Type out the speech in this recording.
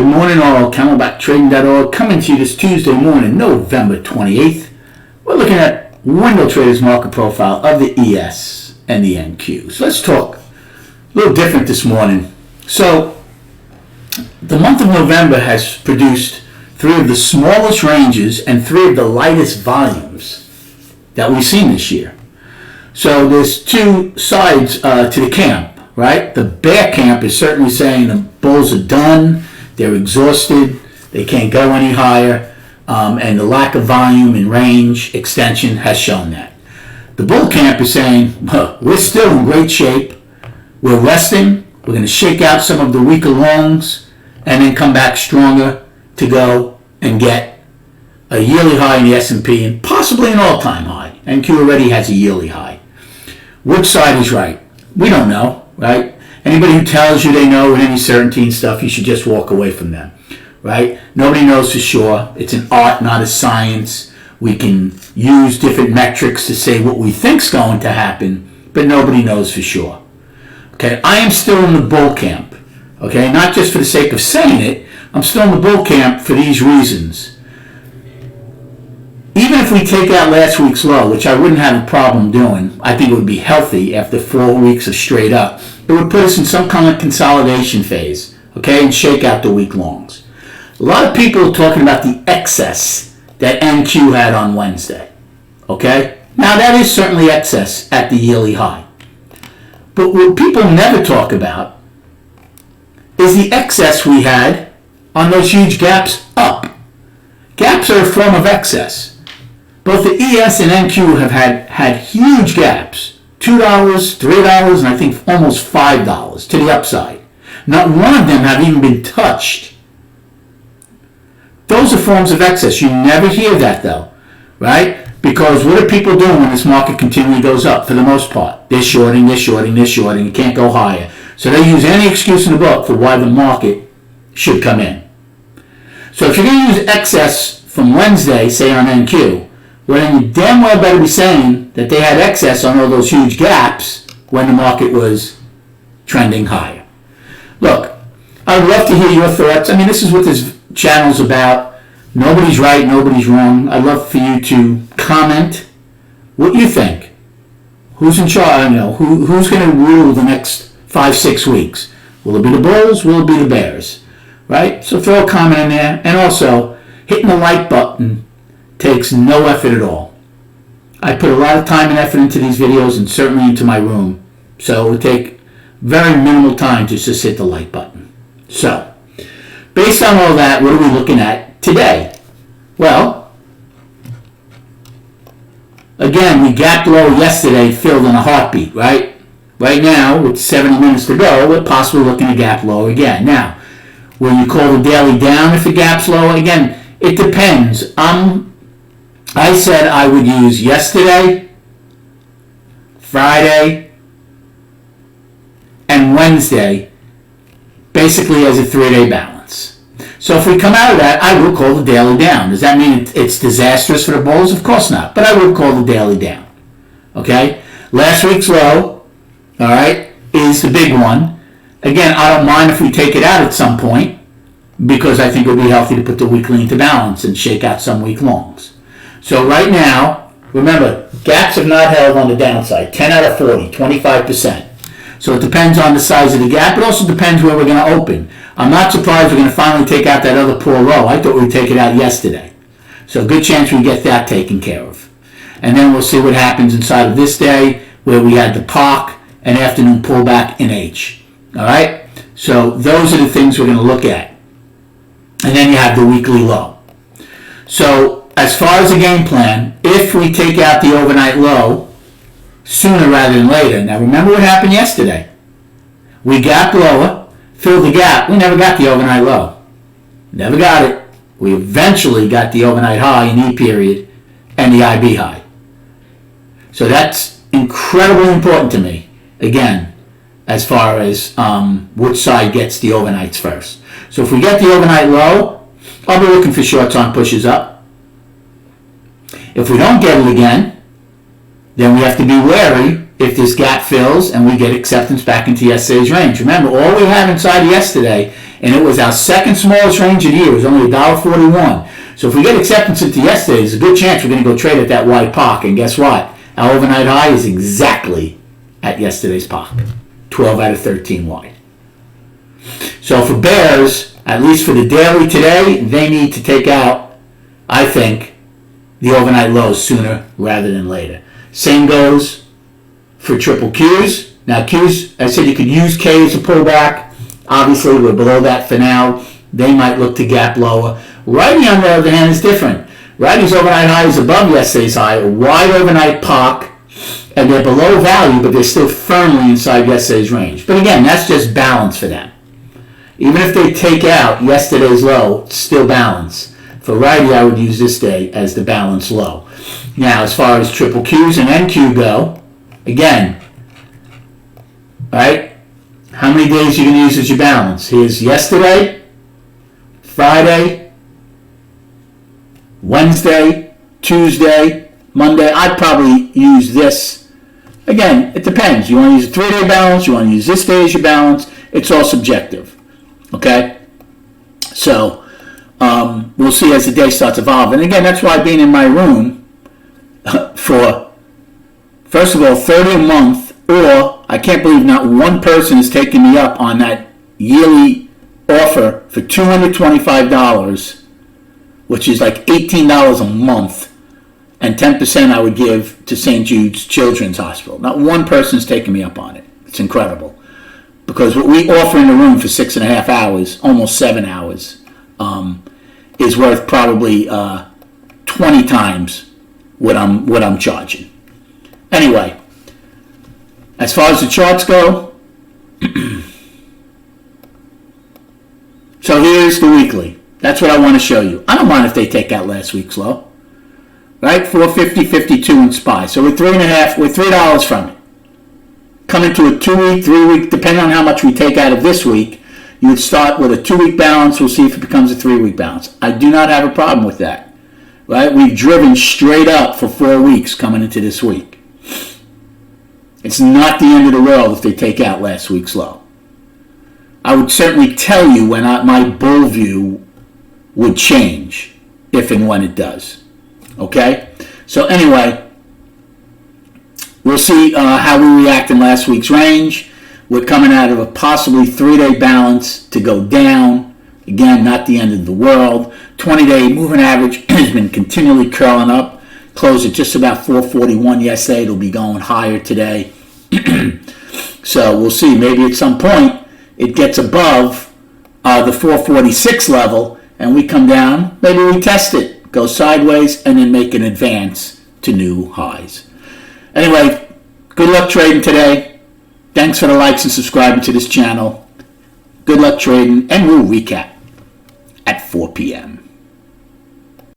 morning, all. CamelbackTrading.org coming to you this Tuesday morning, November 28th. We're looking at window traders market profile of the ES and the NQ. So let's talk a little different this morning. So the month of November has produced three of the smallest ranges and three of the lightest volumes that we've seen this year. So there's two sides to the camp, right? The bear camp is certainly saying the bulls are done, they're exhausted, they can't go any higher, and the lack of volume and range extension has shown that. The bull camp is saying, we're still in great shape, we're resting, we're going to shake out some of the weaker longs, and then come back stronger to go and get a yearly high in the S&P and possibly an all-time high. NQ already has a yearly high. Which side is right? We don't know, right? Anybody who tells you they know with any certainty and stuff, you should just walk away from them, right? Nobody knows for sure. It's an art, not a science. We can use different metrics to say what we think's going to happen, but nobody knows for sure. Okay, I am still in the bull camp, okay? Not just for the sake of saying it, I'm still in the bull camp for these reasons. Even if we take out last week's low, which I wouldn't have a problem doing, I think it would be healthy after 4 weeks of straight up. It would put us in some kind of consolidation phase, okay, and shake out the week longs. A lot of people are talking about the excess that NQ had on Wednesday, okay? Now that is certainly excess at the yearly high. But what people never talk about is the excess we had on those huge gaps up. Gaps are a form of excess. Both the ES and NQ have had huge gaps, $2, $3, and I think almost $5 to the upside. Not one of them have even been touched. Those are forms of excess. You never hear that though, right? Because what are people doing when this market continually goes up for the most part? They're shorting, they're shorting, they're shorting. You can't go higher. So they use any excuse in the book for why the market should come in. So if you're going to use excess from Wednesday, say on NQ, well, then you damn well better be saying that they had excess on all those huge gaps when the market was trending higher. Look, I'd love to hear your thoughts. I mean, this is what this channel's about. Nobody's right, nobody's wrong. I'd love for you to comment what you think. Who's in charge? Who's going to rule the next 5-6 weeks? Will it be the bulls? Will it be the bears? Right? So throw a comment in there. And also, hitting the like button takes no effort at all. I put a lot of time and effort into these videos and certainly into my room. So it would take very minimal time to just hit the like button. So, based on all that, what are we looking at today? Well, again, we gapped low yesterday, filled in a heartbeat, right? Right now, with 70 minutes to go, we're possibly looking at gap low again. Now, will you call the daily down if it gaps low? Again, it depends. I said I would use yesterday, Friday, and Wednesday basically as a 3-day balance. So if we come out of that, I will call the daily down. Does that mean it's disastrous for the bulls? Of course not. But I will call the daily down. Okay? Last week's low, all right, is the big one. Again, I don't mind if we take it out at some point because I think it would be healthy to put the weekly into balance and shake out some week longs. So right now, remember, gaps have not held on the downside. 10 out of 40, 25%. So it depends on the size of the gap. It also depends where we're going to open. I'm not surprised we're going to finally take out that other poor low. I thought we'd take it out yesterday. So good chance we get that taken care of. And then we'll see what happens inside of this day where we had the POC and afternoon pullback in H. All right? So those are the things we're going to look at. And then you have the weekly low. So as far as the game plan, if we take out the overnight low sooner rather than later. Now remember what happened yesterday. We gapped lower, filled the gap. We never got the overnight low. Never got it. We eventually got the overnight high in E period and the IB high. So that's incredibly important to me, again, as far as which side gets the overnights first. So if we get the overnight low, I'll be looking for shorts on pushes up. If we don't get it again, then we have to be wary if this gap fills and we get acceptance back into yesterday's range. Remember, all we have inside yesterday, and it was our second smallest range of the year, was only $1.41. So if we get acceptance into yesterday, there's a good chance we're going to go trade at that wide POC. And guess what? Our overnight high is exactly at yesterday's POC, 12 out of 13 wide. So for bears, at least for the daily today, they need to take out, I think, the overnight lows sooner rather than later. Same goes for triple Qs. Now Qs, I said you could use K as a pullback. Obviously, we're below that for now. They might look to gap lower. Righty, on the other hand, is different. Righty's overnight high is above yesterday's high, a wide overnight POC, and they're below value, but they're still firmly inside yesterday's range. But again, that's just balance for them. Even if they take out yesterday's low, it's still balance. For righty, I would use this day as the balance low. Now, as far as triple Qs and NQ go, again, right? How many days are you going to use as your balance? Here's yesterday, Friday, Wednesday, Tuesday, Monday. I'd probably use this. Again, it depends. You want to use a 3-day balance. You want to use this day as your balance. It's all subjective. Okay? So, we'll see as the day starts evolving. And again, that's why being in my room for, first of all, 30 a month, or I can't believe not one person has taken me up on that yearly offer for $225, which is like $18 a month, and 10% I would give to St. Jude's Children's Hospital. Not one person's taken me up on it. It's incredible. Because what we offer in the room for 6.5 hours, almost 7 hours, is worth probably 20 times what I'm charging. Anyway, as far as the charts go, so here's the weekly. That's what I want to show you. I don't mind if they take out last week's low, right? 450.52 in SPY. So we're $3 from it. Coming to a 2-week, 3-week, depending on how much we take out of this week, you would start with a 2-week balance. We'll see if it becomes a 3-week balance. I do not have a problem with that, right? We've driven straight up for 4 weeks coming into this week. It's not the end of the world if they take out last week's low. I would certainly tell you when my bull view would change, if and when it does. Okay? So anyway, we'll see how we react in last week's range. We're coming out of a possibly 3-day balance to go down. Again, not the end of the world. 20-day moving average has been continually curling up. Closed at just about 441 yesterday. It'll be going higher today. So we'll see. Maybe at some point it gets above the 446 level and we come down. Maybe we test it, go sideways, and then make an advance to new highs. Anyway, good luck trading today. Thanks for the likes and subscribing to this channel. Good luck trading, and we'll recap at 4 p.m.